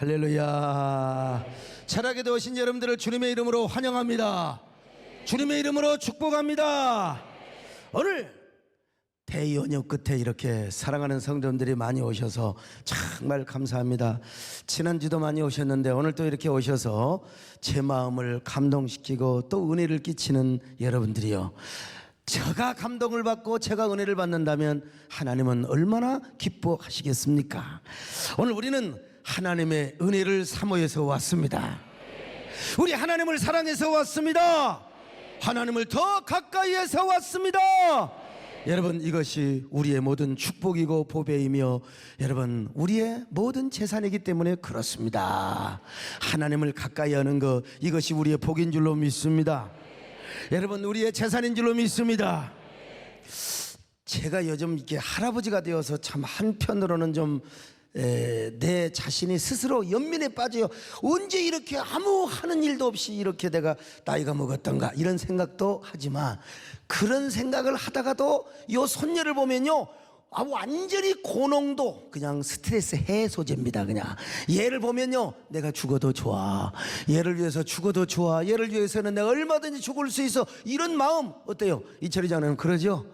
할렐루야. 철학에도 오신 여러분들을 주님의 이름으로 환영합니다. 주님의 이름으로 축복합니다. 오늘 대연휴 끝에 이렇게 사랑하는 성도님들이 많이 오셔서 정말 감사합니다. 지난주도 많이 오셨는데 오늘 또 이렇게 오셔서 제 마음을 감동시키고 또 은혜를 끼치는 여러분들이요, 제가 감동을 받고 제가 은혜를 받는다면 하나님은 얼마나 기뻐하시겠습니까? 오늘 우리는 하나님의 은혜를 사모해서 왔습니다. 우리 하나님을 사랑해서 왔습니다. 하나님을 더 가까이에서 왔습니다. 여러분, 이것이 우리의 모든 축복이고 보배이며 여러분 우리의 모든 재산이기 때문에 그렇습니다. 하나님을 가까이 하는 것, 이것이 우리의 복인 줄로 믿습니다. 여러분, 우리의 재산인 줄로 믿습니다. 제가 요즘 이렇게 할아버지가 되어서 참 한편으로는 좀 내 자신이 스스로 연민에 빠져요. 언제 이렇게 아무 하는 일도 없이 이렇게 내가 나이가 먹었던가 이런 생각도 하지만, 그런 생각을 하다가도 요 손녀를 보면요, 완전히 고농도 그냥 스트레스 해소제입니다. 그냥 얘를 보면요, 내가 죽어도 좋아, 얘를 위해서 죽어도 좋아, 얘를 위해서는 내가 얼마든지 죽을 수 있어, 이런 마음 어때요? 이철희 장로님 그러죠?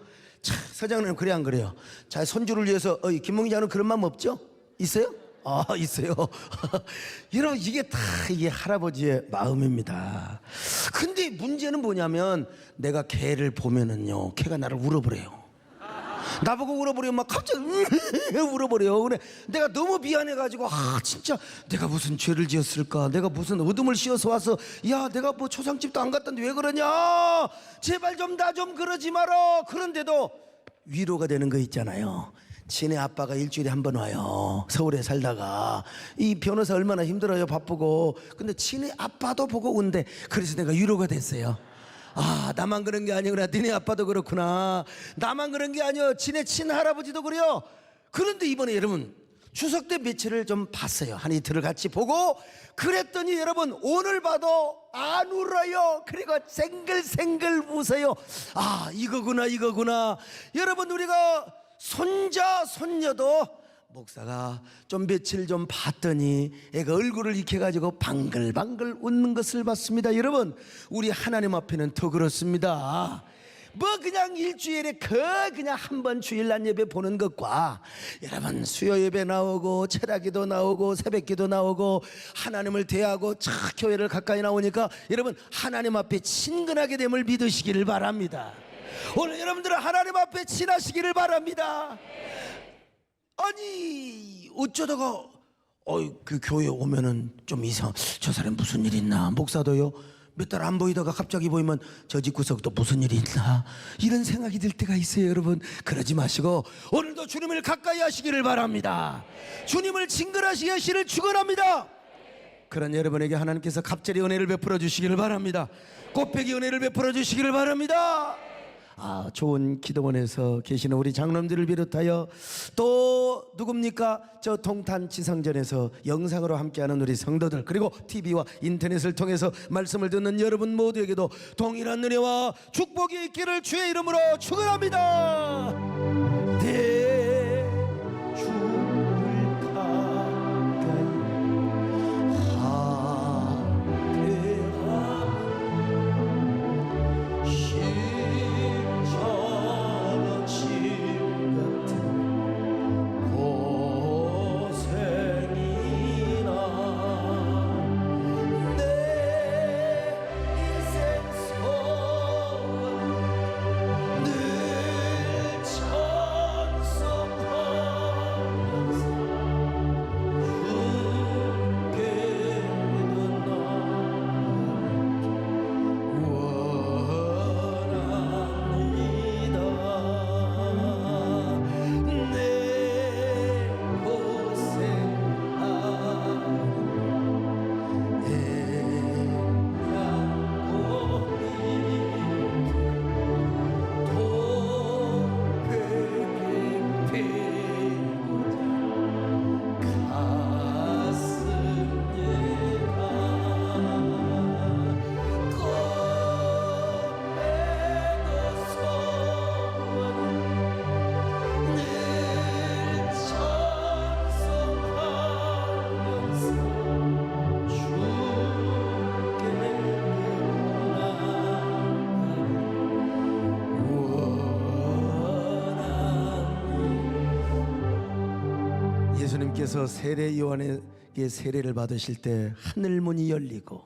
차, 서장로님 그래 안 그래요? 자, 손주를 위해서 김몽희 장로님 그런 마음 없죠? 있어요? 있어요. 여러분, 이게 다 이게 할아버지의 마음입니다. 근데 문제는 뭐냐면, 내가 개를 보면은요, 개가 나를 울어버려요. 나보고 울어버려요. 막 갑자기 울어버려요. 그래, 내가 너무 미안해가지고, 진짜 내가 무슨 죄를 지었을까, 내가 무슨 어둠을 씌워서 와서, 야, 내가 뭐 초상집도 안 갔던데 왜 그러냐, 제발 좀 나 좀 그러지 마라. 그런데도 위로가 되는 거 있잖아요. 지네 아빠가 일주일에 한 번 와요. 서울에 살다가 이 변호사 얼마나 힘들어요, 바쁘고. 근데 지네 아빠도 보고 온대. 그래서 내가 위로가 됐어요. 나만 그런 게 아니구나, 니네 아빠도 그렇구나, 나만 그런 게 아니요, 지네 친할아버지도 그래요. 그런데 이번에 여러분 추석 때 며칠을 좀 봤어요. 한 이틀을 같이 보고 그랬더니 여러분, 오늘 봐도 안 울어요. 그리고 생글생글 웃어요. 이거구나. 여러분, 우리가 손자 손녀도 목사가 좀 며칠 좀 봤더니 애가 얼굴을 익혀가지고 방글방글 웃는 것을 봤습니다. 여러분, 우리 하나님 앞에는 더 그렇습니다. 뭐 그냥 일주일에 그냥 한 번 주일날 예배 보는 것과, 여러분 수요 예배 나오고 철학기도 나오고 새벽기도 나오고 하나님을 대하고 교회를 가까이 나오니까 여러분, 하나님 앞에 친근하게 됨을 믿으시기를 바랍니다. 오늘 여러분들은 하나님 앞에 친하시기를 바랍니다. 아니 어쩌다가 그 교회 오면은 좀 이상, 저 사람 무슨 일 있나, 목사도요 몇 달 안 보이다가 갑자기 보이면 저 집구석도 무슨 일이 있나, 이런 생각이 들 때가 있어요. 여러분, 그러지 마시고 오늘도 주님을 가까이 하시기를 바랍니다. 주님을 친근하시게 하시기를 축원합니다. 그런 여러분에게 하나님께서 갑절의 은혜를 베풀어 주시기를 바랍니다. 꽃배기 은혜를 베풀어 주시기를 바랍니다. 좋은 기도원에서 계시는 우리 장로님들을 비롯하여 또 누굽니까? 저 동탄 지상전에서 영상으로 함께하는 우리 성도들, 그리고 TV와 인터넷을 통해서 말씀을 듣는 여러분 모두에게도 동일한 은혜와 축복이 있기를 주의 이름으로 축원합니다. 예수님께서 세례 요한에게 세례를 받으실 때 하늘 문이 열리고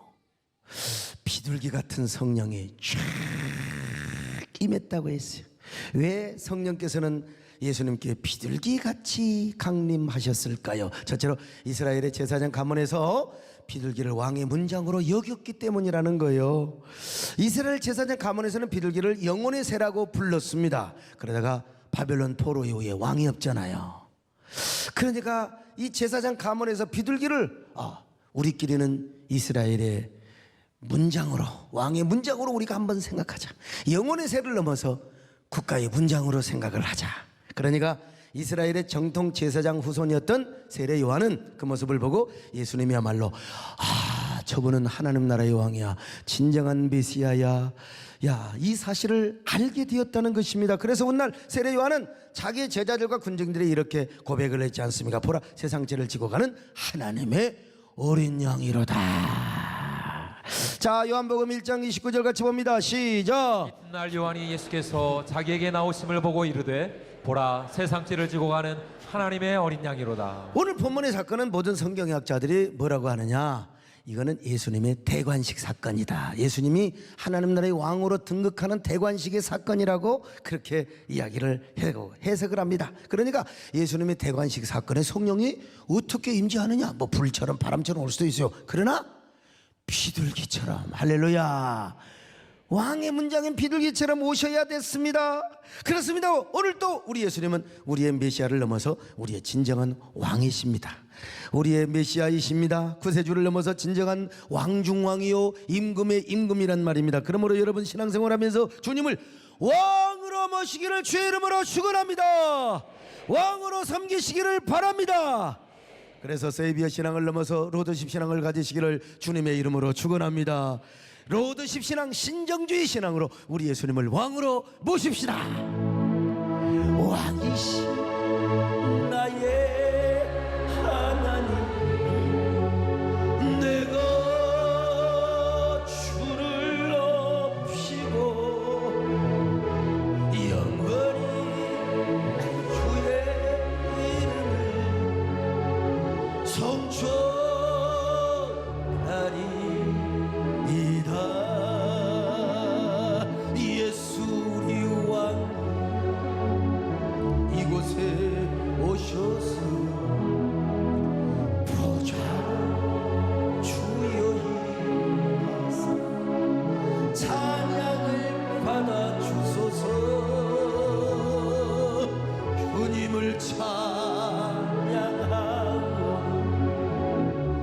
비둘기 같은 성령이 쫙 임했다고 했어요. 왜 성령께서는 예수님께 비둘기같이 강림하셨을까요? 저처럼 이스라엘의 제사장 가문에서 비둘기를 왕의 문장으로 여겼기 때문이라는 거예요. 이스라엘 제사장 가문에서는 비둘기를 영혼의 새라고 불렀습니다. 그러다가 바벨론 포로 이후에 왕이 없잖아요. 그러니까 이 제사장 가문에서 비둘기를 우리끼리는 이스라엘의 문장으로, 왕의 문장으로 우리가 한번 생각하자. 영혼의 새를 넘어서 국가의 문장으로 생각을 하자. 그러니까 이스라엘의 정통 제사장 후손이었던 세례 요한은 그 모습을 보고 예수님이야말로 저분은 하나님 나라의 왕이야, 진정한 메시아야, 이 사실을 알게 되었다는 것입니다. 그래서 오늘 세례 요한은 자기의 제자들과 군중들이 이렇게 고백을 했지 않습니까? 보라, 세상 죄를 지고 가는 하나님의 어린 양이로다. 자, 요한복음 1장 29절 같이 봅니다. 시작. 이튿날 요한이 예수께서 자기에게 나오심을 보고 이르되 보라, 세상 죄를 지고 가는 하나님의 어린 양이로다. 오늘 본문의 사건은 모든 성경학자들이 뭐라고 하느냐, 이거는 예수님의 대관식 사건이다, 예수님이 하나님 나라의 왕으로 등극하는 대관식의 사건이라고 그렇게 이야기를 해석을 합니다. 그러니까 예수님의 대관식 사건에 성령이 어떻게 임재하느냐, 뭐 불처럼 바람처럼 올 수도 있어요. 그러나 비둘기처럼, 할렐루야, 왕의 문장인 비둘기처럼 오셔야 됐습니다. 그렇습니다. 오늘 또 우리 예수님은 우리의 메시아를 넘어서 우리의 진정한 왕이십니다. 우리의 메시아이십니다. 구세주를 넘어서 진정한 왕중왕이요 임금의 임금이란 말입니다. 그러므로 여러분 신앙생활하면서 주님을 왕으로 모시기를 주의 이름으로 축원합니다. 왕으로 섬기시기를 바랍니다. 그래서 세이비어 신앙을 넘어서 로드십 신앙을 가지시기를 주님의 이름으로 축원합니다. 로드십 신앙, 신정주의 신앙으로 우리 예수님을 왕으로 모십시다. 왕이시 나의 하나님, 내가 주를 높이고 영원히 주의 이름을 성천하리이다. 예수 우리 왕 이곳에 오셔서 보좌로 주여이 하사 찬양을 받아주소서. 주님을 찬양하고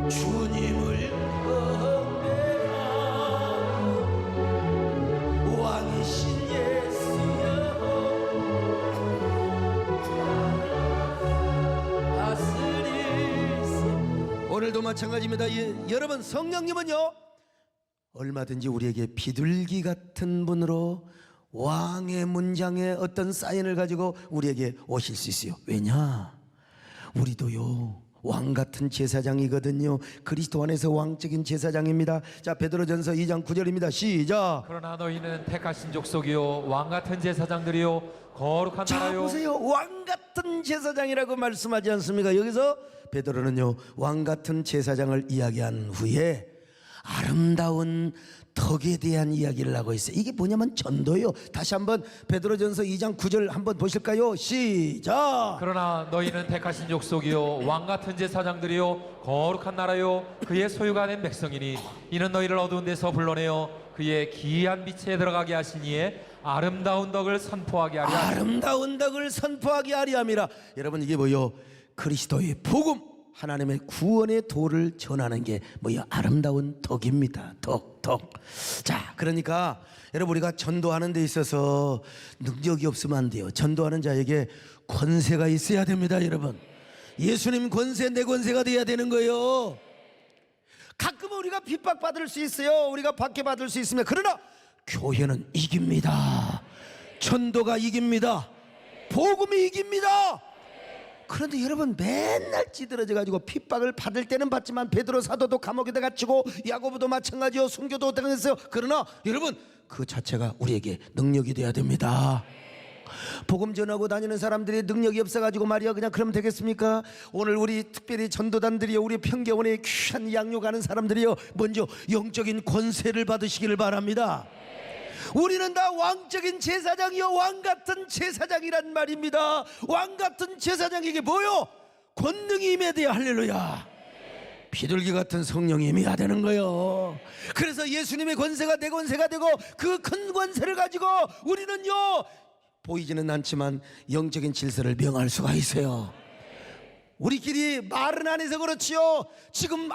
주님을 경배하고 왕이신 예수여 다스리소. 오늘도 마찬가지입니다. 여러분, 성령님은요 얼마든지 우리에게 비둘기 같은 분으로 왕의 문장에 어떤 사인을 가지고 우리에게 오실 수 있어요. 왜냐? 우리도요 왕 같은 제사장이거든요. 그리스도 안에서 왕적인 제사장입니다. 자, 베드로전서 2장 9절입니다. 시작. 그러나 너희는 택하신 족속이요 왕 같은 제사장들이요 거룩한 자, 나라요. 보세요. 왕 같은 제사장이라고 말씀하지 않습니까? 여기서 베드로는요 왕 같은 제사장을 이야기한 후에 아름다운 덕에 대한 이야기를 하고 있어요. 이게 뭐냐면 전도요. 다시 한번 베드로전서 2장 9절 한번 보실까요? 시작. 그러나 너희는 택하신 족속이요 왕 같은 제사장들이요 거룩한 나라요 그의 소유가 된 백성이니 이는 너희를 어두운 데서 불러내어 그의 기이한 빛에 들어가게 하시니에 아름다운 덕을 선포하게 하리. 아름다운 덕을 선포하게 하리 함이라. 여러분, 이게 뭐요? 그리스도의 복음, 하나님의 구원의 도를 전하는 게 뭐요? 아름다운 덕입니다. 덕. 자, 그러니까 여러분, 우리가 전도하는 데 있어서 능력이 없으면 안 돼요. 전도하는 자에게 권세가 있어야 됩니다. 여러분, 예수님 권세, 내 권세가 돼야 되는 거예요. 가끔은 우리가 핍박받을 수 있어요. 우리가 박해받을 수 있습니다. 그러나 교회는 이깁니다. 전도가 이깁니다. 복음이 이깁니다. 그런데 여러분, 맨날 찌들어져 가지고 핍박을 받을 때는 받지만 베드로 사도도 감옥에다 갇히고 야고보도 마찬가지요, 순교도 당했어요. 그러나 여러분, 그 자체가 우리에게 능력이 돼야 됩니다. 복음 전하고 다니는 사람들이 능력이 없어가지고 말이야 그냥 그러면 되겠습니까? 오늘 우리 특별히 전도단들이요, 우리 평교원에 귀한 양육하는 사람들이요, 먼저 영적인 권세를 받으시기를 바랍니다. 우리는 다 왕적인 제사장이요, 왕같은 제사장이란 말입니다. 왕같은 제사장에게 뭐요? 권능이 임해야 돼요. 할렐루야. 비둘기 같은 성령이 임해야 되는 거예요. 그래서 예수님의 권세가 내 권세가 되고 그 큰 권세를 가지고 우리는요, 보이지는 않지만 영적인 질서를 명할 수가 있어요. 우리끼리 말은 안 해서 그렇지요. 지금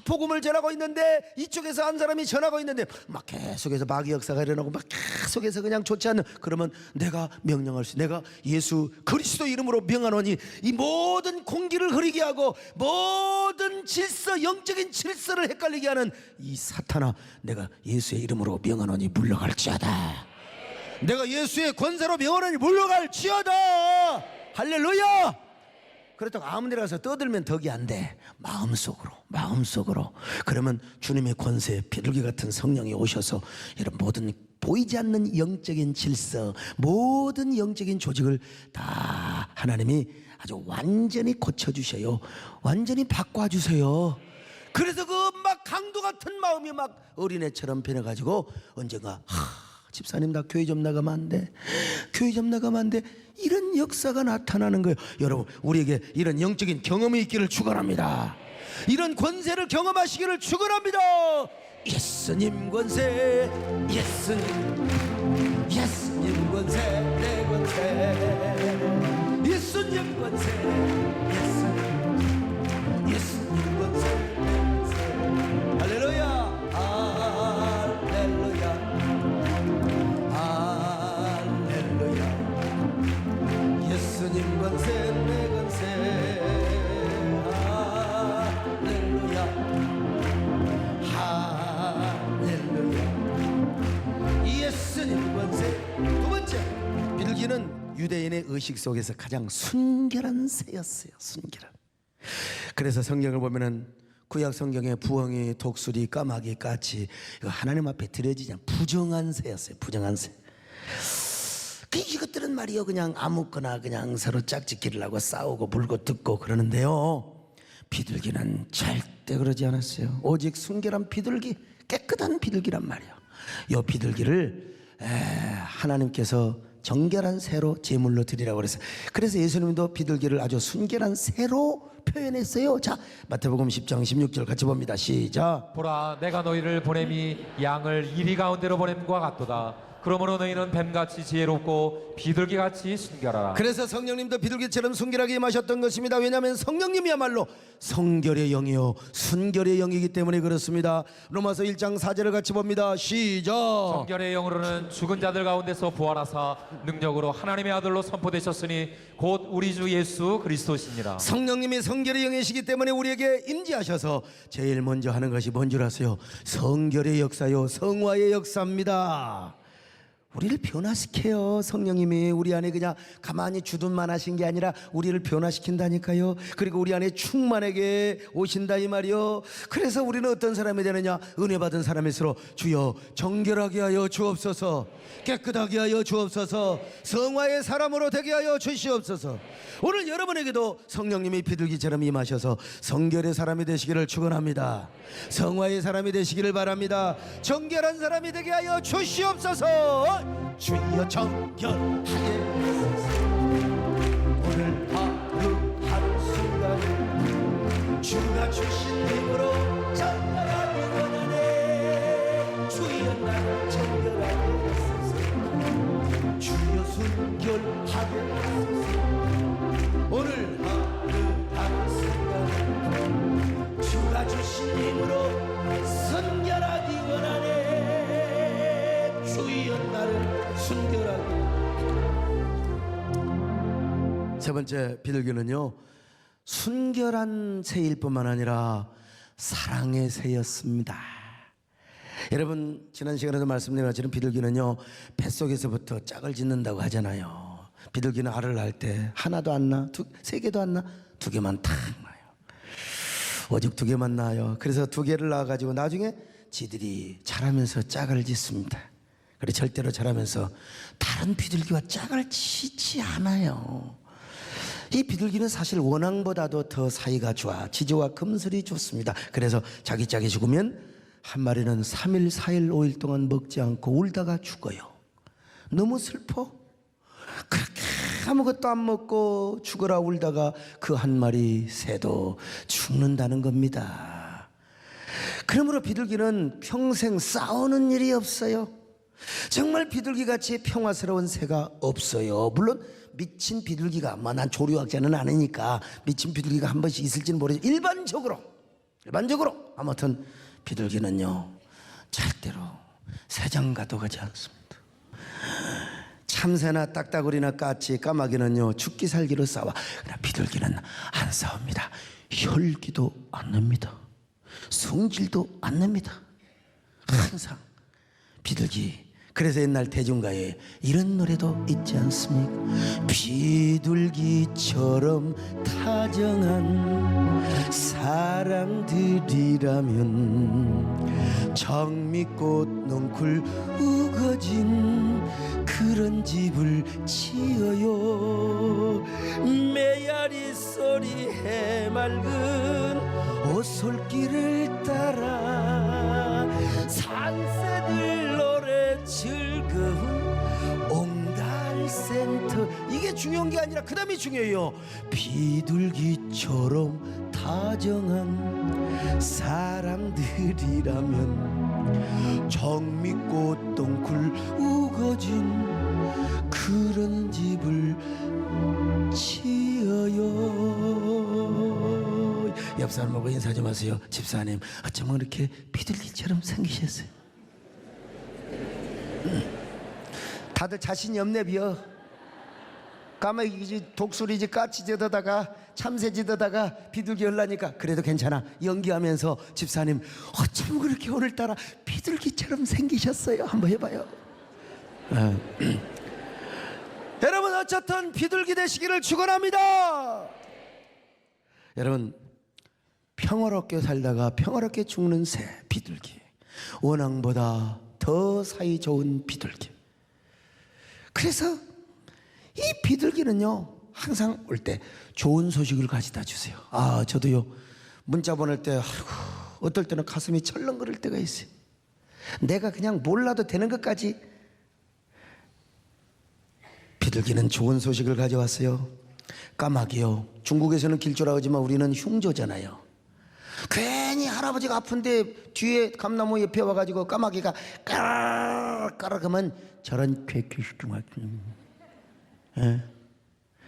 복음을 전하고 있는데 이쪽에서 한 사람이 전하고 있는데 막 계속해서 마귀 역사가 일어나고 막 계속해서 그냥 좋지 않는, 그러면 내가 명령할 수, 내가 예수 그리스도 이름으로 명하노니 이 모든 공기를 흐리게 하고 모든 질서, 영적인 질서를 헷갈리게 하는 이 사탄아, 내가 예수의 이름으로 명하노니 물러갈지어다. 내가 예수의 권세로 명하노니 물러갈지어다. 할렐루야. 그렇다고 아무 데 가서 떠들면 덕이 안 돼. 마음속으로. 그러면 주님의 권세, 비둘기 같은 성령이 오셔서 이런 모든 보이지 않는 영적인 질서, 모든 영적인 조직을 다 하나님이 아주 완전히 고쳐주셔요. 완전히 바꿔주세요. 그래서 그 막 강도 같은 마음이 막 어린애처럼 변해가지고 언젠가 집사님 나 교회 좀 나가면 안 돼? 교회 좀 나가면 안 돼? 이런 역사가 나타나는 거예요. 여러분, 우리에게 이런 영적인 경험이 있기를 축원합니다. 이런 권세를 경험하시기를 축원합니다. 예수님 권세, 예수님 권세, 내 권세, 예수님 권세, 예수님 권세, 할렐루야, 할렐루야, 할렐루야. 예수님 권세, 내 권세, 할렐루야, 할렐루야. 예수님 권세. 두 번째, 비둘기는 유대인의 의식 속에서 가장 순결한 새였어요. 순결한. 그래서 성경을 보면은 구약 성경에 부엉이, 독수리, 까마귀, 까치, 이거 하나님 앞에 드려지지 않은 부정한 새였어요. 부정한 새. 이것들은 말이요, 그냥 아무거나 그냥 서로 짝짓기를 하고 싸우고 물고 뜯고 그러는데요, 비둘기는 절대 그러지 않았어요. 오직 순결한 비둘기, 깨끗한 비둘기란 말이에요. 이 비둘기를 하나님께서 정결한 새로 제물로 드리라고 그랬어요. 그래서 예수님도 비둘기를 아주 순결한 새로 표현했어요. 자, 마태복음 10장 16절 같이 봅니다. 시작. 보라, 내가 너희를 보냄이 양을 이리 가운데로 보냄과 같도다. 그러므로 너희는 뱀같이 지혜롭고 비둘기같이 순결하라. 그래서 성령님도 비둘기처럼 순결하게 임하셨던 것입니다. 왜냐하면 성령님이야말로 성결의 영이요 순결의 영이기 때문에 그렇습니다. 로마서 1장 4절을 같이 봅니다. 시작. 성결의 영으로는 죽은 자들 가운데서 부활하사 능력으로 하나님의 아들로 선포되셨으니 곧 우리 주 예수 그리스도시니라. 성령님이 성결의 영이시기 때문에 우리에게 임재하셔서 제일 먼저 하는 것이 뭔 줄 아세요? 성결의 역사요, 성화의 역사입니다. 우리를 변화시켜요. 성령님이 우리 안에 그냥 가만히 주둔만 하신 게 아니라 우리를 변화시킨다니까요. 그리고 우리 안에 충만하게 오신다 이 말이요. 그래서 우리는 어떤 사람이 되느냐? 은혜 받은 사람일수록 주여 정결하게 하여 주옵소서, 깨끗하게 하여 주옵소서, 성화의 사람으로 되게 하여 주시옵소서. 오늘 여러분에게도 성령님이 비둘기처럼 임하셔서 성결의 사람이 되시기를 축원합니다. 성화의 사람이 되시기를 바랍니다. 정결한 사람이 되게 하여 주시옵소서. 주여 정결하게 오늘 하루 순간 주가 주신 힘으로 정결하게 원하네. 주여 나를 정결하게 하소서. 주여 순결하게 하소서. 오늘 하루 순간 주가 주신 힘으로 순결하기 원하네. 주여 나를 순결하게. 세 번째 비둘기는요, 순결한 새일 뿐만 아니라 사랑의 새였습니다. 여러분, 지난 시간에도 말씀드린 것처럼 비둘기는요, 뱃속에서부터 짝을 짓는다고 하잖아요. 비둘기는 알을 낳을 때 하나도 안 낳아, 세 개도 안 낳아, 두 개만 탁 낳아요. 오직 두 개만 낳아요. 그래서 두 개를 낳아가지고 나중에 지들이 자라면서 짝을 짓습니다. 그래 절대로 자라면서 다른 비둘기와 짝을 치지 않아요. 이 비둘기는 사실 원앙보다도 더 사이가 좋아. 지조와 금슬이 좋습니다. 그래서 자기 짝이 죽으면 한 마리는 3일, 4일, 5일 동안 먹지 않고 울다가 죽어요. 너무 슬퍼. 그렇게 아무것도 안 먹고 죽어라 울다가 그 한 마리 새도 죽는다는 겁니다. 그러므로 비둘기는 평생 싸우는 일이 없어요. 정말 비둘기같이 평화스러운 새가 없어요. 물론 미친 비둘기가, 난 조류학자는 아니니까 미친 비둘기가 한 번씩 있을지는 모르지만 일반적으로 아무튼 비둘기는요 절대로 새장가도 가지 않습니다. 참새나 딱따구리나 까치, 까마귀는요 죽기 살기로 싸워. 그러나 비둘기는 안 싸웁니다. 혈기도 안 냅니다. 성질도 안 냅니다. 항상 비둘기. 그래서 옛날 대중가요에 이런 노래도 있지 않습니까? 비둘기처럼 다정한 사랑들이라면 장미꽃 넝쿨 우거진 그런 집을 지어요. 메아리 소리 해맑은 오솔길을 따라 산새들 노래 즐거운 옹달센터. 이게 중요한 게 아니라 그 다음이 중요해요. 비둘기처럼 다정한 사람들이라면 장미꽃 덩쿨 우거진 그런 집을 지어요. 옆 사람하고 인사 좀 하세요. 집사님, 어쩌면 이렇게 비둘기처럼 생기셨어요. 다들 자신이 없네 비어. 까마귀지, 독수리지, 까치지더다가 참새지더다가 비둘기 열라니까 그래도 괜찮아. 연기하면서 집사님 어쩜 그렇게 오늘따라 비둘기처럼 생기셨어요. 한번 해봐요. 여러분 어쨌든 비둘기 되시기를 축원합니다. 여러분 평화롭게 살다가 평화롭게 죽는 새 비둘기, 원앙보다 더 사이 좋은 비둘기. 그래서 이 비둘기는요 항상 올 때 좋은 소식을 가져다 주세요. 저도요 문자 보낼 때 어떨 때는 가슴이 철렁거릴 때가 있어요. 내가 그냥 몰라도 되는 것까지. 비둘기는 좋은 소식을 가져왔어요. 까마귀요, 중국에서는 길조라고 하지만 우리는 흉조잖아요. 괜히 할아버지가 아픈데 뒤에 감나무 옆에 와가지고 까마귀가 까르르 하면 저런 괴기시중 같은.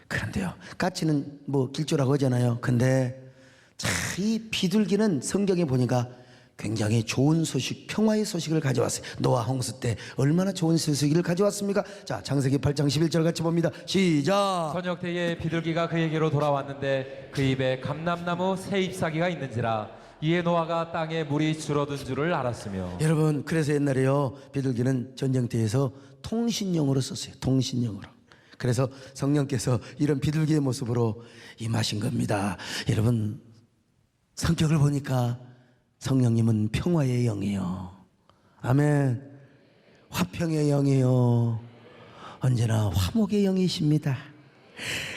그런데요 까치는 뭐 길조라고 하잖아요. 근데 참 이 비둘기는 성경에 보니까 굉장히 좋은 소식, 평화의 소식을 가져왔어요. 노아 홍수 때 얼마나 좋은 소식을 가져왔습니까? 자, 창세기 8장 11절 같이 봅니다. 시작. 저녁 때에 비둘기가 그에게로 돌아왔는데 그 입에 감람나무 새 잎사귀가 있는지라 이에 노아가 땅에 물이 줄어든 줄을 알았으며. 여러분 그래서 옛날에요 비둘기는 전쟁터에서 통신용으로 썼어요. 통신용으로. 그래서 성령께서 이런 비둘기의 모습으로 임하신 겁니다. 여러분 성격을 보니까 성령님은 평화의 영이요, 아멘. 화평의 영이요, 언제나 화목의 영이십니다.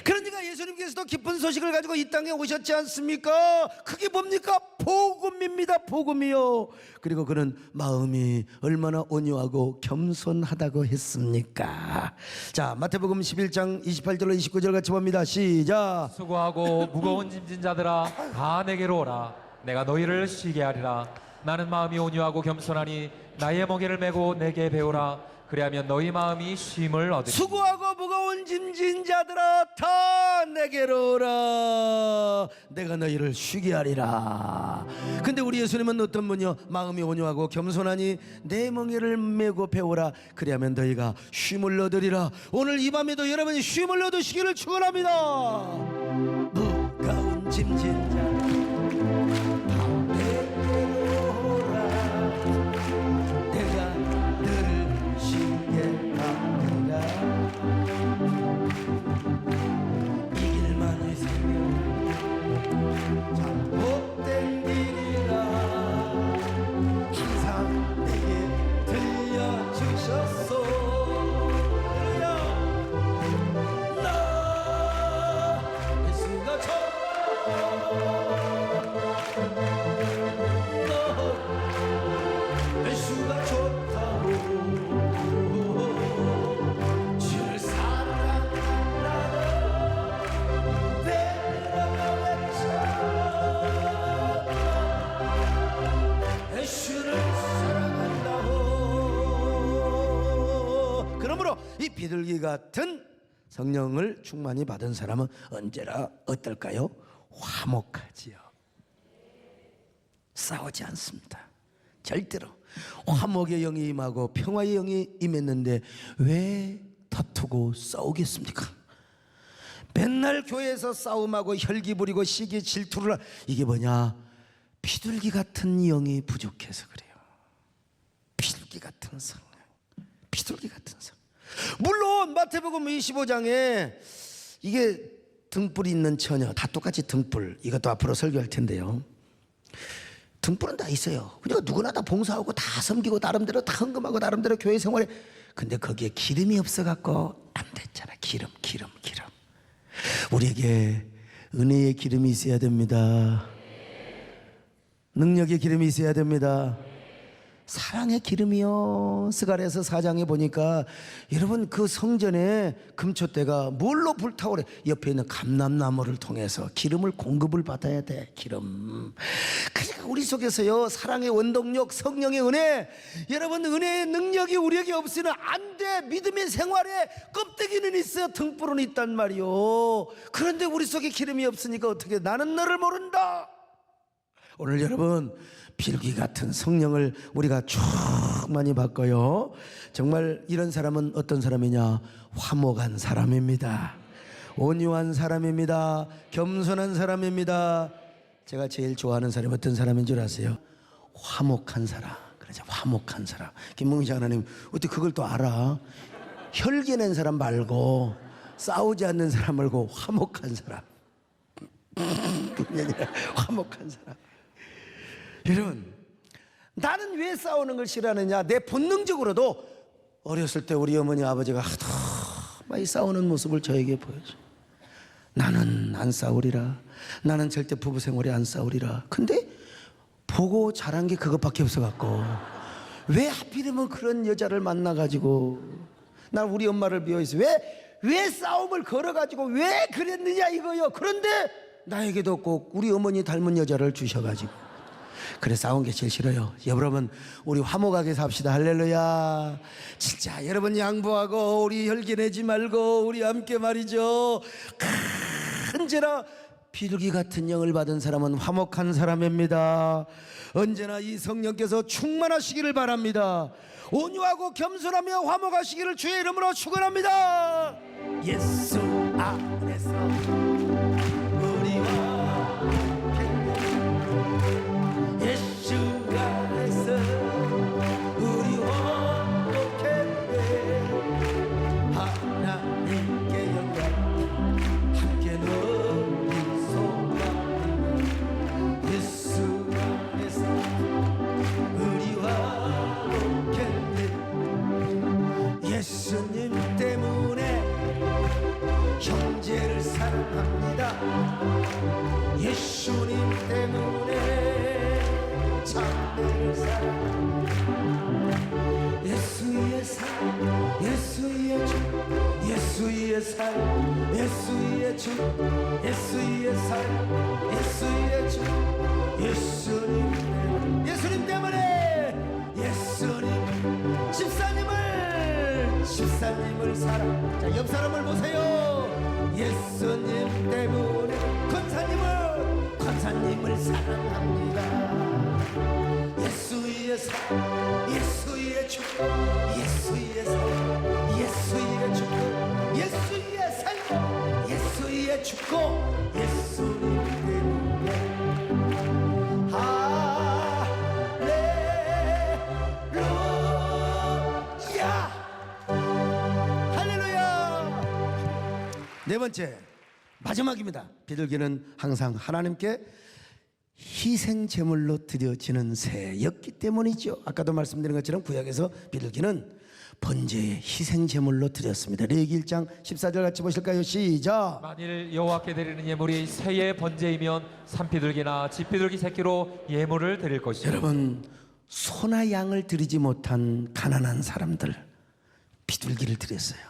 그러니까 예수님께서도 기쁜 소식을 가지고 이 땅에 오셨지 않습니까? 그게 뭡니까? 복음입니다. 복음이요. 그리고 그는 마음이 얼마나 온유하고 겸손하다고 했습니까? 자, 마태복음 11장 28절로 29절 같이 봅니다. 시작. 수고하고 무거운 짐진 자들아 다 내게로 오라. 내가 너희를 쉬게 하리라. 나는 마음이 온유하고 겸손하니 나의 멍에를 메고 내게 배우라. 그리하면 너희 마음이 쉼을 얻으리라. 수고하고 무거운 짐진 자들아 다 내게로 오라. 내가 너희를 쉬게 하리라. 근데 우리 예수님은 어떤 분이요? 마음이 온유하고 겸손하니 내 멍에를 메고 배우라. 그리하면 너희가 쉼을 얻으리라. 오늘 이 밤에도 여러분이 쉼을 얻으시기를 축원합니다. 무거운 짐진 자 항상 내게 들려주셨소. 이 비둘기 같은 성령을 충만히 받은 사람은 언제나 어떨까요? 화목하지요. 싸우지 않습니다. 절대로. 화목의 영이 임하고 평화의 영이 임했는데 왜 다투고 싸우겠습니까? 맨날 교회에서 싸움하고 혈기 부리고 시기 질투를 이게 뭐냐? 비둘기 같은 영이 부족해서 그래요. 비둘기 같은 성령, 비둘기 같은 성. 물론 마태복음 25장에 이게 등불이 있는 처녀, 다 똑같이 등불, 이것도 앞으로 설교할 텐데요. 등불은 다 있어요. 그러니까 누구나 다 봉사하고 다 섬기고 나름대로 다 헌금하고 나름대로 교회 생활에. 근데 거기에 기름이 없어갖고 안 됐잖아. 기름. 우리에게 은혜의 기름이 있어야 됩니다. 능력의 기름이 있어야 됩니다. 사랑의 기름이요. 스가랴서 4장에 보니까 여러분 그 성전에 금초대가 뭘로 불타오래? 옆에 있는 감람나무를 통해서 기름을 공급을 받아야 돼. 기름. 그러니까 우리 속에서요 사랑의 원동력 성령의 은혜, 여러분 은혜의 능력이 우리에게 없으면 안 돼. 믿음의 생활에 껍데기는 있어, 등불은 있단 말이요. 그런데 우리 속에 기름이 없으니까 어떻게? 나는 너를 모른다. 오늘 여러분 비둘기 같은 성령을 우리가 충만히 받고요. 정말 이런 사람은 어떤 사람이냐? 화목한 사람입니다. 온유한 사람입니다. 겸손한 사람입니다. 제가 제일 좋아하는 사람이 어떤 사람인 줄 아세요? 화목한 사람. 그러죠. 화목한 사람. 김문식 하나님 어떻게 그걸 또 알아? 혈기 낸 사람 말고, 싸우지 않는 사람 말고 화목한 사람. 화목한 사람. 여러분, 나는 왜 싸우는 걸 싫어하느냐? 내 본능적으로도 어렸을 때 우리 어머니 아버지가 하도 많이 싸우는 모습을 저에게 보여줘. 나는 안 싸우리라. 나는 절대 부부 생활에 안 싸우리라. 근데 보고 자란 게 그것밖에 없어갖고 왜 하필이면 그런 여자를 만나가지고 난 우리 엄마를 미워해서 왜 싸움을 걸어가지고 왜 그랬느냐 이거요. 그런데 나에게도 꼭 우리 어머니 닮은 여자를 주셔가지고 그래 싸운 게 제일 싫어요. 여러분 우리 화목하게 삽시다. 할렐루야. 진짜 여러분 양보하고 우리 혈기 내지 말고 우리 함께 말이죠. 언제나 비둘기 같은 영을 받은 사람은 화목한 사람입니다. 언제나 이 성령께서 충만하시기를 바랍니다. 온유하고 겸손하며 화목하시기를 주의 이름으로 축원합니다. 예수 안에서 우리와 예수 안에서 우리 화목했네. 하나님께 영광 함께 누리소서. 예수 안에서 우리 화목했네. 예수님 때문에 형제를 사랑합니다. 예수님 때문에 자매를 사랑합니다. 예수의 삶, 예수의 주, 예수의 삶, 예수의 주, 예수의 삶, 예수의 주, 예수님 때문에 예수님 집사님을 사랑. 자, 옆 사람을 보세요. 예수님 때문에 권사님을 사랑합니다. 예수의 삶, 예수의 주, 예수의 삶, 예수의 주, 예수의 삶, 예수의 축복, 예수님 때문에. 네 번째, 마지막입니다. 비둘기는 항상 하나님께 희생 제물로 드려지는 새였기 때문이죠. 아까도 말씀드린 것처럼 구약에서 비둘기는 번제의 희생 제물로 드렸습니다. 레위기 1장 14절 같이 보실까요? 시작. 만일 여호와께 드리는 예물이 새의 번제이면 산비둘기나 집비둘기 새끼로 예물을 드릴 것이요. 여러분, 소나 양을 드리지 못한 가난한 사람들 비둘기를 드렸어요.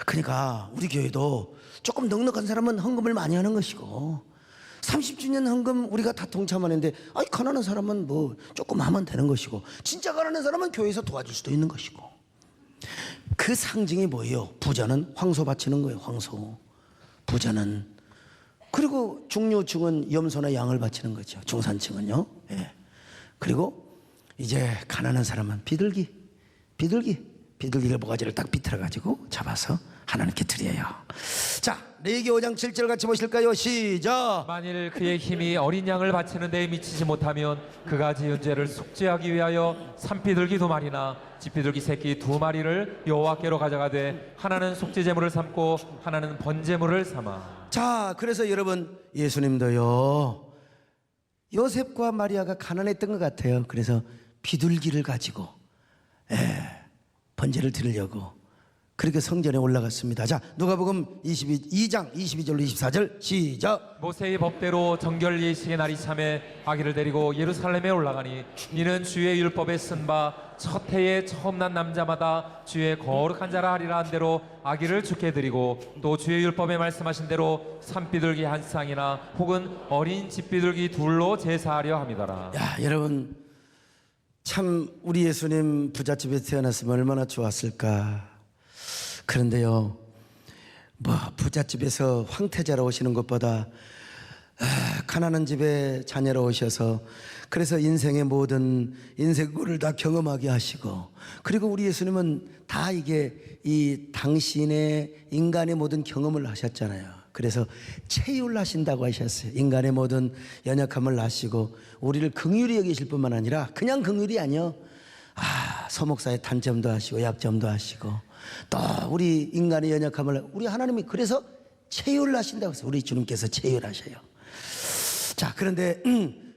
그러니까 우리 교회도 조금 넉넉한 사람은 헌금을 많이 하는 것이고 30주년 헌금 우리가 다 동참하는데 가난한 사람은 뭐 조금 하면 되는 것이고 진짜 가난한 사람은 교회에서 도와줄 수도 있는 것이고 그 상징이 뭐예요? 부자는 황소 바치는 거예요. 황소. 부자는. 그리고 중류층은 염소나 양을 바치는 거죠. 중산층은요. 예. 그리고 이제 가난한 사람은 비둘기를 모가지를 딱 비틀어 가지고 잡아서 하나님께 드려요. 자, 레위기 5장 7절 같이 보실까요? 시작. 만일 그의 힘이 어린 양을 바치는 데에 미치지 못하면 그가 지은 죄를 속죄하기 위하여 산비둘기 2마리나 집비둘기 새끼 2마리를 여호와께로 가져가되 하나는 속죄제물을 삼고 하나는 번제물을 삼아. 자, 그래서 여러분, 예수님도요, 요셉과 마리아가 가난했던 것 같아요. 그래서 비둘기를 가지고 번제를 드리려고 그렇게 성전에 올라갔습니다. 자, 누가복음 2장 22절로 24절 시작. 모세의 법대로 정결 예식의 날이 참에 아기를 데리고 예루살렘에 올라가니 이는 주의 율법에 쓴 바 첫 해에 처음 난 남자마다 주의 거룩한 자라 하리라 한 대로 아기를 죽게 드리고 또 주의 율법에 말씀하신 대로 산비둘기 한 쌍이나 혹은 어린 집비둘기 둘로 제사하려 함이더라. 야, 여러분, 참 우리 예수님 부잣집에 태어났으면 얼마나 좋았을까. 그런데요, 뭐 부잣집에서 황태자로 오시는 것보다 가난한 집에 자녀로 오셔서 그래서 인생의 모든 인생 꼴을 다 경험하게 하시고, 그리고 우리 예수님은 다 이게 이 당신의 인간의 모든 경험을 하셨잖아요. 그래서 체휼하신다고 하셨어요. 인간의 모든 연약함을 아시고 우리를 긍휼히 여기실 뿐만 아니라 그냥 긍휼이 아니요, 서목사의 단점도 하시고 약점도 하시고 또 우리 인간의 연약함을 우리 하나님이 그래서 체휼하신다고 해서 우리 주님께서 체휼하셔요. 자, 그런데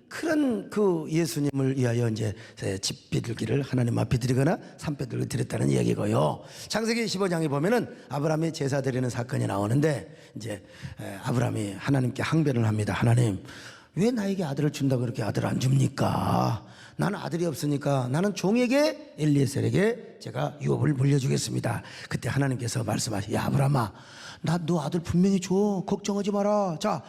그런 그 예수님을 위하여 이제 집비둘기를 하나님 앞에 드리거나 산비둘기 드렸다는 이야기고요. 창세기 15장에 보면은 아브라함이 제사 드리는 사건이 나오는데 이제 아브라함이 하나님께 항변을 합니다. 하나님, 왜 나에게 아들을 준다고 그렇게 아들을 안 줍니까? 나는 아들이 없으니까 나는 종에게 엘리에셀에게 제가 유업을 물려주겠습니다. 그때 하나님께서 말씀하시죠. 야, 아브라함아, 나 너 아들 분명히 줘. 걱정하지 마라. 자,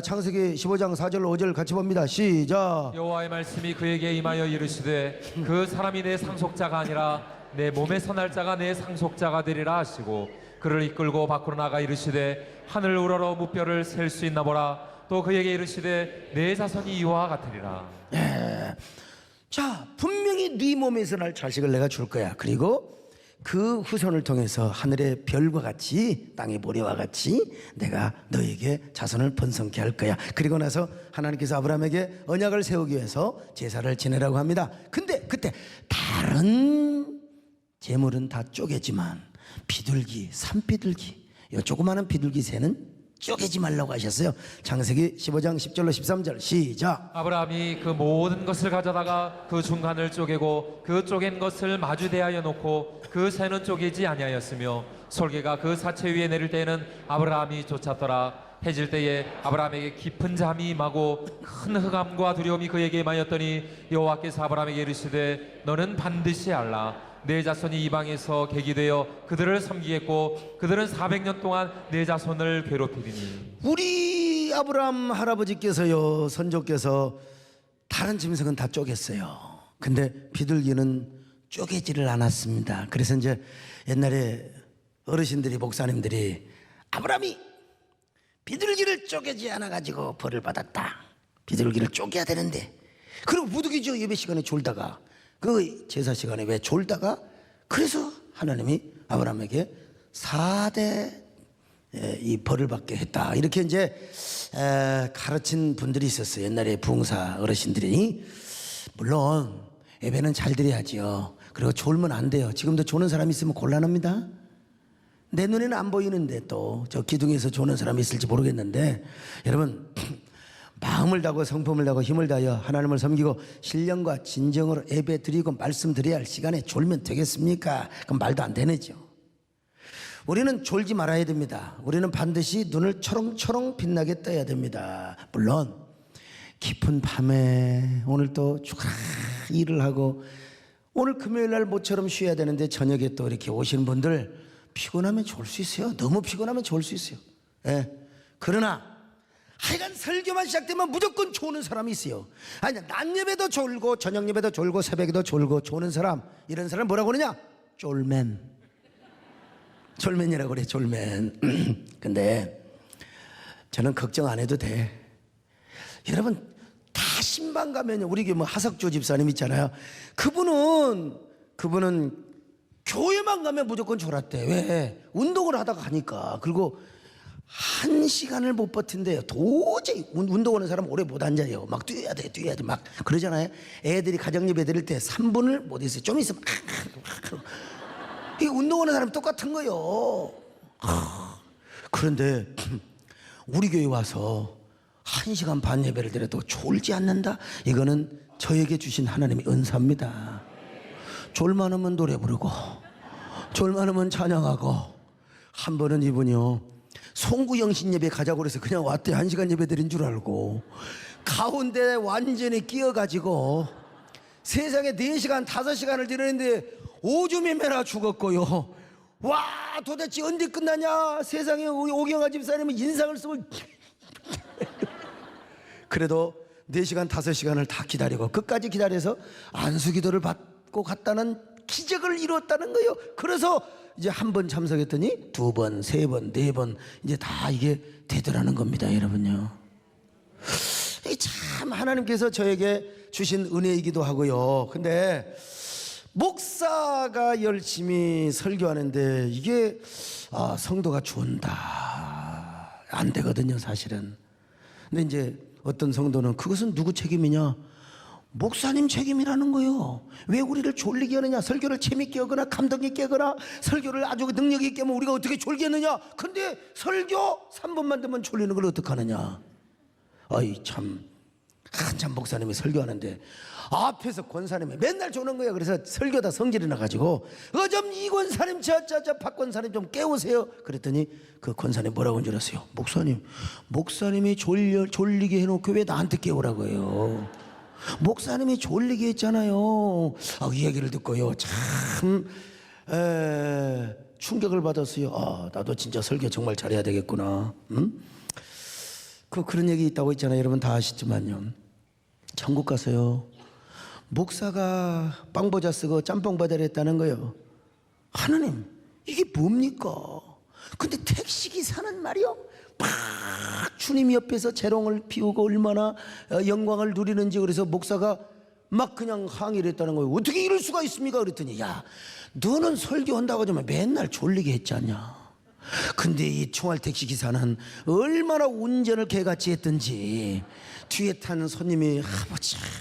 창세기 15장 4절 5절 같이 봅니다. 시작. 여호와의 말씀이 그에게 임하여 이르시되 그 사람이 내 상속자가 아니라 내 몸에서 날 자가 내 상속자가 되리라 하시고 그를 이끌고 밖으로 나가 이르시되 하늘 우러러 무뼈를 셀 수 있나 보라. 또 그에게 이르시되 내 자손이 이와 같으리라. 자, 분명히 네 몸에서 날 자식을 내가 줄 거야. 그리고 그 후손을 통해서 하늘의 별과 같이 땅의 모래와 같이 내가 너에게 자손을 번성케 할 거야. 그리고 나서 하나님께서 아브라함에게 언약을 세우기 위해서 제사를 지내라고 합니다. 근데 그때 다른 제물은 다 쪼개지만 비둘기, 산비둘기, 이 조그마한 비둘기 새는 쪼개지 말라고 하셨어요. 창세기 15장 10절로 13절 시작. 아브라함이 그 모든 것을 가져다가 그 중간을 쪼개고 그 쪼갠 것을 마주 대하여 놓고 그 새는 쪼개지 아니하였으며 솔개가 그 사체 위에 내릴 때에는 아브라함이 쫓았더라. 해질 때에 아브라함에게 깊은 잠이 임하고 큰 흑암과 두려움이 그에게 임하였더니 여호와께서 아브라함에게 이르시되 너는 반드시 알라. 내 자손이 이방에서 객이 되어 그들을 섬기겠고 그들은 400년 동안 내 자손을 괴롭히리니. 우리 아브라함 할아버지께서요, 선조께서 다른 짐승은 다 쪼갰어요. 근데 비둘기는 쪼개지를 않았습니다. 그래서 이제 옛날에 어르신들이, 목사님들이 아브라함이 비둘기를 쪼개지 않아 가지고 벌을 받았다. 비둘기를 쪼개야 되는데, 그리고 부득이죠, 예배 시간에 졸다가 그 제사 시간에 왜 졸다가, 그래서 하나님이 아브라함에게 4대 이 벌을 받게 했다. 이렇게 이제 가르친 분들이 있었어요. 옛날에 부흥사 어르신들이. 물론 예배는 잘 드려야지요. 그리고 졸면 안 돼요. 지금도 조는 사람이 있으면 곤란합니다. 내 눈에는 안 보이는데 또 저 기둥에서 조는 사람이 있을지 모르겠는데, 여러분 마음을 다하고 성품을 다하고 힘을 다하여 하나님을 섬기고 신령과 진정으로 예배 드리고 말씀 드려야 할 시간에 졸면 되겠습니까? 그럼 말도 안 되네죠. 우리는 졸지 말아야 됩니다. 우리는 반드시 눈을 초롱초롱 빛나게 떠야 됩니다. 물론 깊은 밤에 오늘 또 일을 하고 오늘 금요일 날 모처럼 쉬어야 되는데 저녁에 또 이렇게 오시는 분들 피곤하면 졸 수 있어요. 너무 피곤하면 졸 수 있어요. 그러나 하여간 설교만 시작되면 무조건 조는 사람이 있어요. 아니, 낮 예배도 졸고 저녁 예배도 졸고 새벽에도 졸고 조는 사람, 이런 사람 뭐라고 그러냐? 쫄맨. 졸맨이라고 그래, 졸맨. 근데 저는 걱정 안 해도 돼. 여러분 다 신방 가면요, 우리 뭐 하석조 집사님 있잖아요. 그분은 교회만 가면 무조건 졸았대. 왜? 운동을 하다가 가니까. 그리고 1시간을 못 버틴대요. 도저히 운동하는 사람 오래 못 앉아요. 막 뛰어야 돼 막 그러잖아요. 애들이 가정예배 드릴 때 3분을 못 있어요. 좀 있으면 이 운동하는 사람 똑같은 거요. 그런데 우리 교회 와서 1시간 반 예배를 드려도 졸지 않는다. 이거는 저에게 주신 하나님의 은사입니다. 졸만하면 노래 부르고 졸만하면 찬양하고. 한 번은 이분이요, 송구영신 예배 가자고 그래서 그냥 왔대. 1시간 예배 드린 줄 알고 가운데 완전히 끼어가지고 세상에 4시간 5시간을 드렸는데 오줌이 메라 죽었고요. 와, 도대체 언제 끝나냐. 세상에 우리 오경아 집사님은 인상을 쓰고 그래도 4시간 5시간을 다 기다리고 끝까지 기다려서 안수기도를 받고 갔다는 기적을 이뤘다는 거예요. 그래서 이제 한 번 참석했더니 2번, 3번, 4번 이제 다 이게 되더라는 겁니다, 여러분요. 참 하나님께서 저에게 주신 은혜이기도 하고요. 근데 목사가 열심히 설교하는데 이게 성도가 준다 안 되거든요, 사실은. 근데 이제 어떤 성도는 그것은 누구 책임이냐? 목사님 책임이라는 거예요. 왜 우리를 졸리게 하느냐? 설교를 재밌게 하거나 감동 있게 하거나 설교를 아주 능력 있게 하면 우리가 어떻게 졸겠느냐? 근데 설교 3분만 되면 졸리는 걸 어떡하느냐? 아이 참, 한참 목사님이 설교하는데 앞에서 권사님이 맨날 조는 거예요. 그래서 설교다 성질이 나가지고 좀 이 권사님 저 박 권사님 좀 깨우세요. 그랬더니 그 권사님 뭐라고 한 줄 아세요? 목사님이 졸리게 해놓고 왜 나한테 깨우라고 해요? 목사님이 졸리게 했잖아요. 이 얘기를 듣고요, 참 충격을 받았어요. 나도 진짜 설교 정말 잘해야 되겠구나. 그런 얘기 있다고 있잖아요. 여러분 다 아시지만요, 천국 가서요, 목사가 빵보자 쓰고 짬뽕 바다를 했다는 거예요. 하나님, 이게 뭡니까? 근데 택시기사는 말이요, 막 주님 옆에서 재롱을 피우고 얼마나 영광을 누리는지. 그래서 목사가 막 그냥 항의를 했다는 거예요. 어떻게 이럴 수가 있습니까? 그랬더니 야, 너는 설교한다고 하지만 맨날 졸리게 했지 않냐? 근데 이 총알택시 기사는 얼마나 운전을 개같이 했든지 뒤에 타는 손님이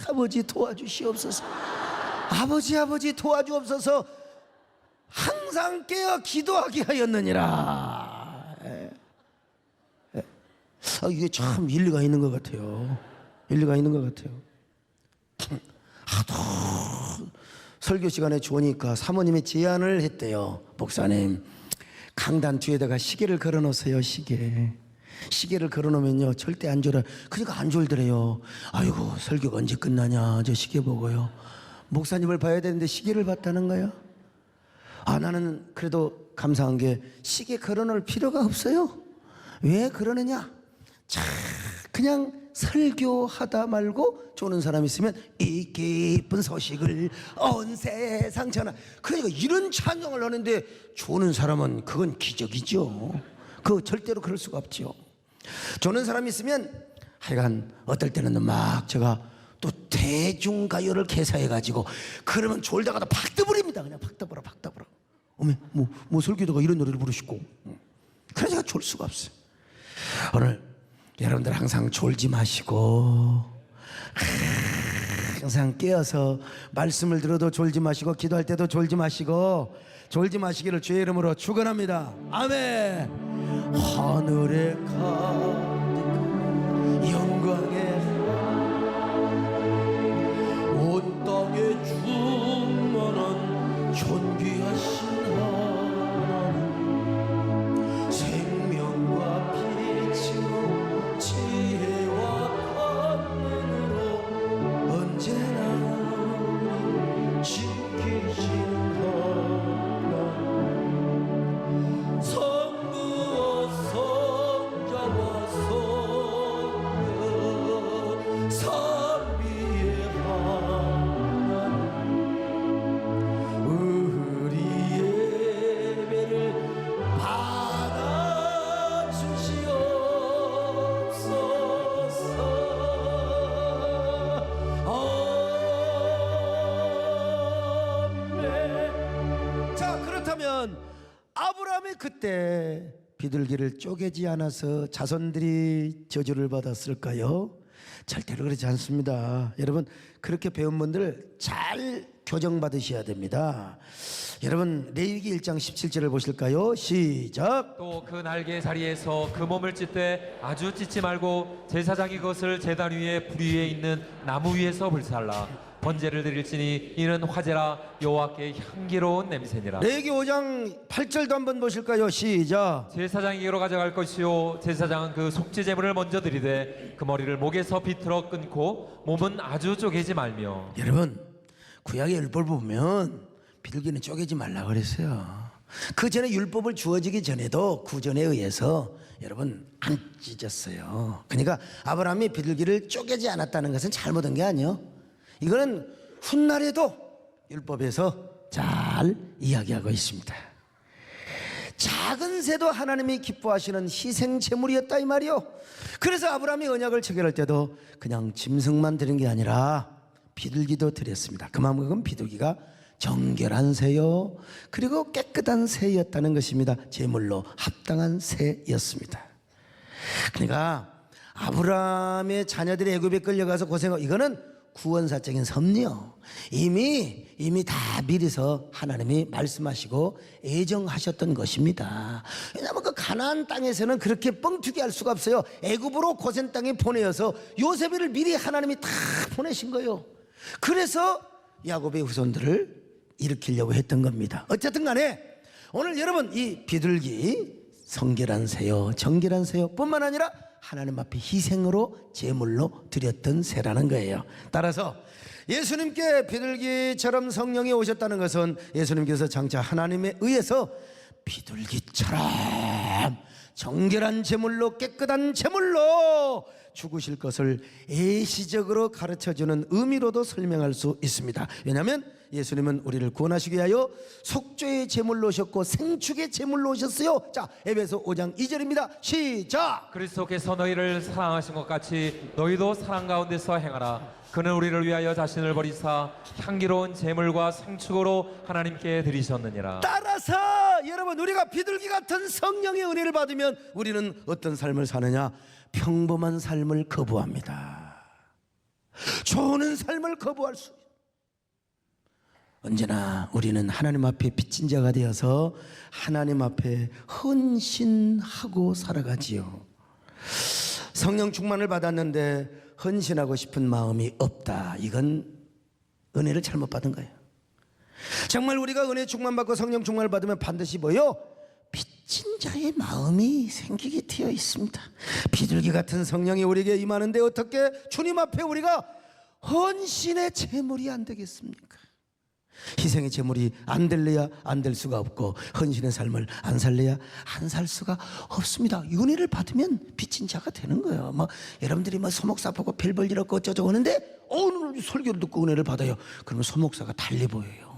아버지 도와주시옵소서, 아버지 도와주옵소서 항상 깨어 기도하게 하였느니라. 이게 참 일리가 있는 것 같아요. 일리가 있는 것 같아요. 하도 설교 시간에 좋으니까 사모님이 제안을 했대요. 목사님, 강단 뒤에다가 시계를 걸어 놓으세요. 시계를 걸어 놓으면요 절대 안 졸아요. 그러니까 안 졸더래요. 아이고, 설교가 언제 끝나냐 저 시계 보고요. 목사님을 봐야 되는데 시계를 봤다는 거야. 나는 그래도 감사한 게 시계 걸어 놓을 필요가 없어요. 왜 그러느냐? 그냥 설교하다 말고 조는 사람 있으면 이 기쁜 소식을 온 세상 전하. 그러니까 이런 찬양을 하는데 조는 사람은 그건 기적이죠. 그거 절대로 그럴 수가 없죠. 조는 사람이 있으면 하여간 어떨 때는 막 제가 또 대중가요를 개사해가지고 그러면 졸다가도 팍 떠버립니다. 그냥 팍 떠버려. 어메, 뭐 설교도가 이런 노래를 부르시고. 그래서 제가 졸 수가 없어요. 오늘 여러분들 항상 졸지 마시고, 항상 깨어서 말씀을 들어도 졸지 마시고, 기도할 때도 졸지 마시고, 졸지 마시기를 주의 이름으로 축원합니다. 아멘. 하늘에 가득한 영광의 온 땅에 충만한 존귀하신 하나님, 생명과 빛으로 지혜와 권능으로 언제나 지키시는 하나님, 성부와 성자와 성령 그때 비둘기를 쪼개지 않아서 자손들이 저주를 받았을까요? 절대로 그렇지 않습니다. 여러분, 그렇게 배운 분들 잘 교정받으셔야 됩니다. 여러분, 레위기 1장 17절을 보실까요? 시작. 또 그 날개 자리에서 그 몸을 찢되 아주 찢지 말고 제사장이 그것을 제단 위에 불 위에 있는 나무 위에서 불살라 번제를 드릴지니 이는 화제라 여호와께 향기로운 냄새니라. 레위기 5장 8절도 한번 보실까요? 시작. 제사장에게로 가져갈 것이요 제사장은 그 속죄 제물을 먼저 드리되 그 머리를 목에서 비틀어 끊고 몸은 아주 쪼개지 말며. 여러분, 구약의 율법을 보면 비둘기는 쪼개지 말라 그랬어요. 그 전에 율법을 주어지기 전에도 구전에 의해서 여러분 안 찢었어요. 그러니까 아브라함이 비둘기를 쪼개지 않았다는 것은 잘못한 게 아니에요. 이거는 훗날에도 율법에서 잘 이야기하고 있습니다. 작은 새도 하나님이 기뻐하시는 희생 제물이었다 이 말이요. 그래서 아브라함이 언약을 체결할 때도 그냥 짐승만 드린 게 아니라 비둘기도 드렸습니다. 그만큼 비둘기가 정결한 새요 그리고 깨끗한 새였다는 것입니다. 제물로 합당한 새였습니다. 그러니까 아브라함의 자녀들이 애굽에 끌려가서 고생하고 이거는 구원사적인 섭리요. 이미 다 미리서 하나님이 말씀하시고 예정하셨던 것입니다. 왜냐하면 그 가나안 땅에서는 그렇게 뻥튀기 할 수가 없어요. 애굽으로 고센 땅에 보내어서 요셉을 미리 하나님이 다 보내신 거예요. 그래서 야곱의 후손들을 일으키려고 했던 겁니다. 어쨌든 간에 오늘 여러분 이 비둘기 성결한 새요 정결한 새요 뿐만 아니라 하나님 앞에 희생으로 제물로 드렸던 새라는 거예요. 따라서 예수님께 비둘기처럼 성령이 오셨다는 것은 예수님께서 장차 하나님에 의해서 비둘기처럼 정결한 제물로 깨끗한 제물로 죽으실 것을 예시적으로 가르쳐주는 의미로도 설명할 수 있습니다. 왜냐하면 예수님은 우리를 구원하시기 위하여 속죄의 제물로 오셨고 생축의 제물로 오셨어요. 자, 에베소 5장 2절입니다. 시작. 그리스도께서 너희를 사랑하신 것 같이 너희도 사랑 가운데서 행하라. 그는 우리를 위하여 자신을 버리사 향기로운 제물과 생축으로 하나님께 드리셨느니라. 따라서 여러분 우리가 비둘기 같은 성령의 은혜를 받으면 우리는 어떤 삶을 사느냐? 평범한 삶을 거부합니다. 좋은 삶을 거부할 수. 언제나 우리는 하나님 앞에 빚진 자가 되어서 하나님 앞에 헌신하고 살아가지요. 성령 충만을 받았는데 헌신하고 싶은 마음이 없다. 이건 은혜를 잘못 받은 거예요. 정말 우리가 은혜 충만받고 성령 충만을 받으면 반드시 뭐요? 빚진 자의 마음이 생기게 되어 있습니다. 비둘기 같은 성령이 우리에게 임하는데 어떻게 주님 앞에 우리가 헌신의 제물이 안 되겠습니까? 희생의 제물이 안 될래야 안 될 수가 없고 헌신의 삶을 안 살래야 안 살 수가 없습니다. 은혜를 받으면 빚진 자가 되는 거예요. 여러분들이 소목사 보고 별 볼 일 없고 어쩌고 하는데 오늘 설교를 듣고 은혜를 받아요. 그러면 소목사가 달리 보여요.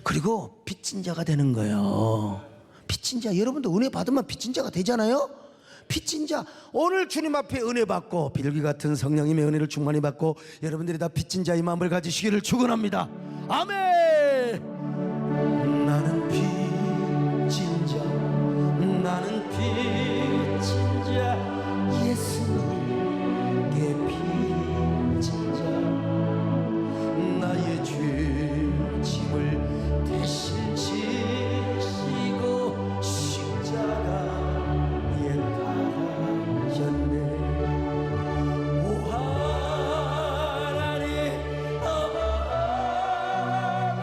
그리고 빚진 자가 되는 거예요. 빚진 자, 여러분도 은혜 받으면 빚진 자가 되잖아요. 빚진 자, 오늘 주님 앞에 은혜 받고 비둘기 같은 성령님의 은혜를 충만히 받고 여러분들이 다 빚진 자의 마음을 가지시기를 축원합니다. 아멘. 나는 빚진 자, 나는 빚진 자, 예수님께 빚진 자, 나의 죄 짐을 대신 지시고 십자가 위에 달아졌네. 오 하나님 아버지,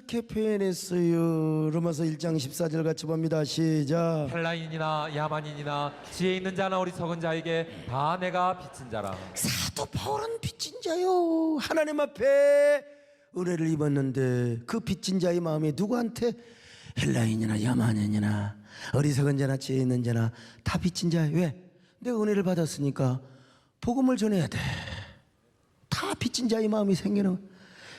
이렇게 표현했어요. 로마서 1장 14절 같이 봅니다. 시작. 헬라인이나 야만인이나 지혜 있는 자나 어리석은 자에게 다 내가 빚진 자라. 사도 바울은 빚진 자요. 하나님 앞에 은혜를 입었는데 그 빚진 자의 마음이 누구한테? 헬라인이나 야만인이나 어리석은 자나 지혜 있는 자나 다 빚진 자예요. 왜? 내가 은혜를 받았으니까 복음을 전해야 돼. 다 빚진 자의 마음이 생기는.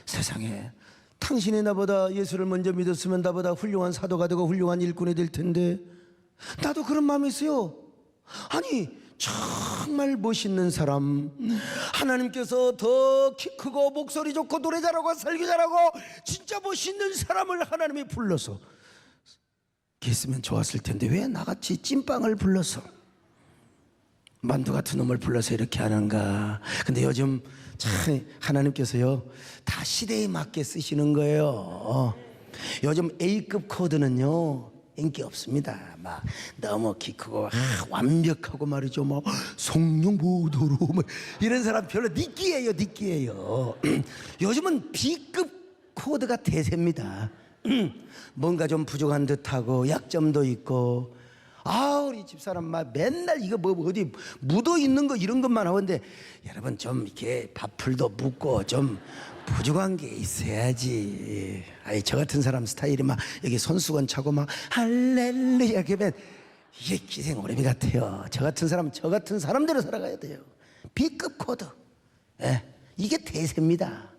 세상에 당신이 나보다 예수를 먼저 믿었으면 나보다 훌륭한 사도가 되고 훌륭한 일꾼이 될 텐데 나도 그런 마음이 있어요. 아니 정말 멋있는 사람, 하나님께서 더 키 크고 목소리 좋고 노래 잘하고 설교 잘하고 진짜 멋있는 사람을 하나님이 불러서 했으면 좋았을 텐데 왜 나같이 찐빵을 불러서 만두 같은 놈을 불러서 이렇게 하는가. 근데 요즘 참 하나님께서요 다 시대에 맞게 쓰시는 거예요. 요즘 A급 코드는요 인기 없습니다. 막 너무 키 크고 완벽하고 말이죠. 뭐 성령 보도로 뭐 이런 사람 별로 니끼예요, 니끼예요. 요즘은 B급 코드가 대세입니다. 뭔가 좀 부족한 듯하고 약점도 있고. 우리 집사람 막 맨날 이거 뭐 어디 묻어 있는 거 이런 것만 하는데 여러분 좀 이렇게 밥풀도 묻고 좀 부족한 게 있어야지. 아니 저 같은 사람 스타일이 막 여기 손수건 차고 막 할렐루야 그러면 이게 기생 오래비 같아요. 저 같은 사람 저 같은 사람대로 살아가야 돼요. B급 코드. 이게 대세입니다.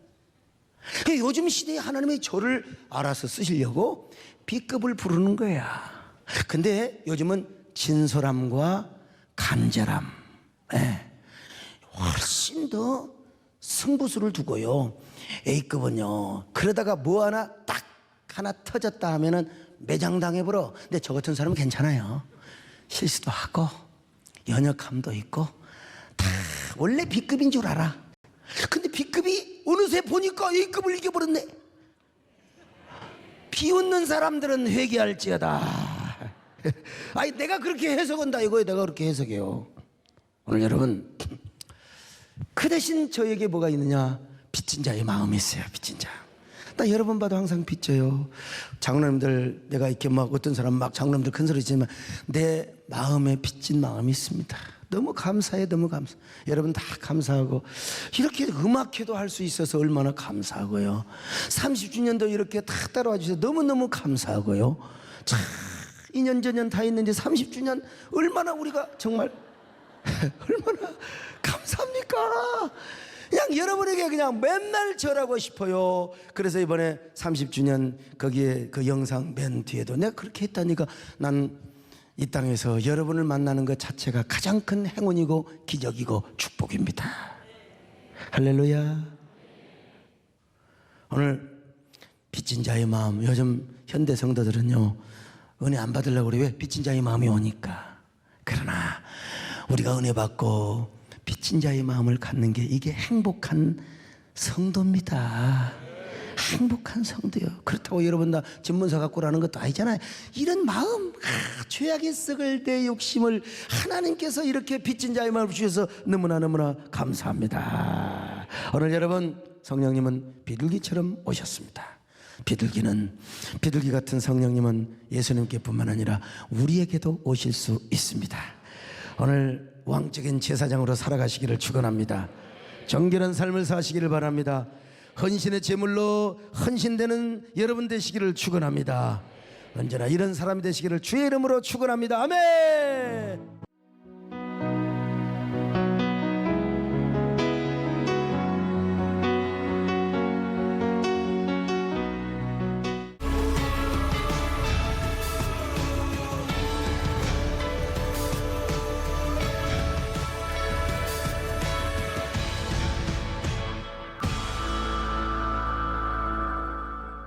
요즘 시대에 하나님의 저를 알아서 쓰시려고 B급을 부르는 거야. 근데 요즘은 진솔함과 간절함, 훨씬 더 승부수를 두고요. A급은요 그러다가 뭐 하나 딱 하나 터졌다 하면은 매장당해버려. 근데 저 같은 사람은 괜찮아요. 실수도 하고 연약함도 있고 다 원래 B급인 줄 알아. 근데 B급이 어느새 보니까 A급을 이겨버렸네. 비웃는 사람들은 회개할지어다. 아니 내가 그렇게 해석한다 이거예요. 내가 그렇게 해석해요. 오늘 여러분 그 대신 저에게 뭐가 있느냐? 빚진 자의 마음이 있어요. 빚진 자. 나 여러분 봐도 항상 빚져요. 장로님들 내가 이렇게 막 어떤 사람 막 장로님들 큰 소리 지르면 내 마음에 빚진 마음이 있습니다. 너무 감사해. 너무 감사. 여러분 다 감사하고 이렇게 음악회도 할 수 있어서 얼마나 감사하고요. 30주년도 이렇게 다 따라와 주셔서 너무너무 감사하고요. 참 2년 전년 다 있는데 30주년 얼마나 우리가 정말 얼마나 감사합니까? 그냥 여러분에게 그냥 맨날 절하고 싶어요. 그래서 이번에 30주년 거기에 그 영상 맨 뒤에도 내가 그렇게 했다니까 난 이 땅에서 여러분을 만나는 것 자체가 가장 큰 행운이고 기적이고 축복입니다. 할렐루야. 오늘 빚진 자의 마음, 요즘 현대 성도들은요 은혜 안 받으려고 그래. 왜? 빚진 자의 마음이 오니까. 그러나 우리가 은혜 받고 빚진 자의 마음을 갖는 게 이게 행복한 성도입니다. 행복한 성도요. 그렇다고 여러분 다 전문사 갖고 라는 것도 아니잖아요. 이런 마음, 죄악의 썩을 때 욕심을 하나님께서 이렇게 빚진 자의 마음을 주셔서 너무나 감사합니다. 오늘 여러분 성령님은 비둘기처럼 오셨습니다. 비둘기 같은 성령님은 예수님께뿐만 아니라 우리에게도 오실 수 있습니다. 오늘 왕적인 제사장으로 살아가시기를 축원합니다. 정결한 삶을 사시기를 바랍니다. 헌신의 제물로 헌신되는 여러분 되시기를 축원합니다. 언제나 이런 사람이 되시기를 주의 이름으로 축원합니다. 아멘.